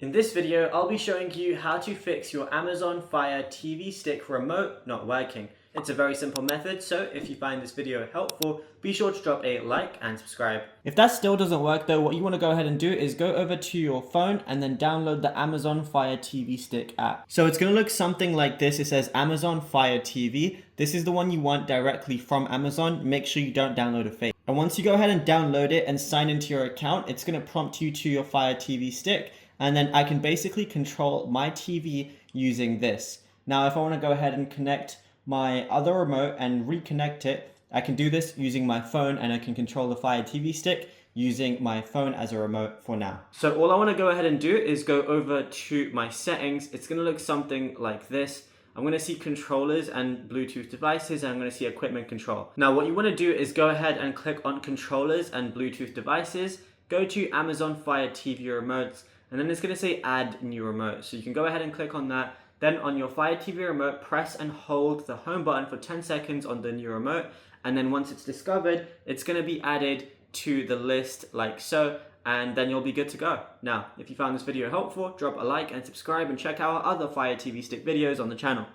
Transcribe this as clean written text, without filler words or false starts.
In this video, I'll be showing you how to fix your Amazon Fire TV Stick remote not working. It's a very simple method, so if you find this video helpful, be sure to drop a like and subscribe. If that still doesn't work though, what you want to go ahead and do is go over to your phone and then download the Amazon Fire TV Stick app. So it's going to look something like this. It says Amazon Fire TV. This is the one you want directly from Amazon. Make sure you don't download a fake. And once you go ahead and download it and sign into your account, it's going to prompt you to your Fire TV Stick. And then I can basically control my TV using this. Now, if I want to go ahead and connect my other remote and reconnect it, I can do this using my phone, and I can control the Fire TV Stick using my phone as a remote for now. So all I want to go ahead and do is go over to my settings. It's going to look something like this. I'm going to see controllers and Bluetooth devices, and I'm going to see equipment control. Now, what you want to do is go ahead and click on controllers and Bluetooth devices, go to Amazon Fire TV remotes, and then it's going to say add new remote. So you can go ahead and click on that. Then on your Fire TV remote, press and hold the home button for 10 seconds on the new remote. And then once it's discovered, it's going to be added to the list like so. And then you'll be good to go. Now, if you found this video helpful, drop a like and subscribe, and check out our other Fire TV Stick videos on the channel.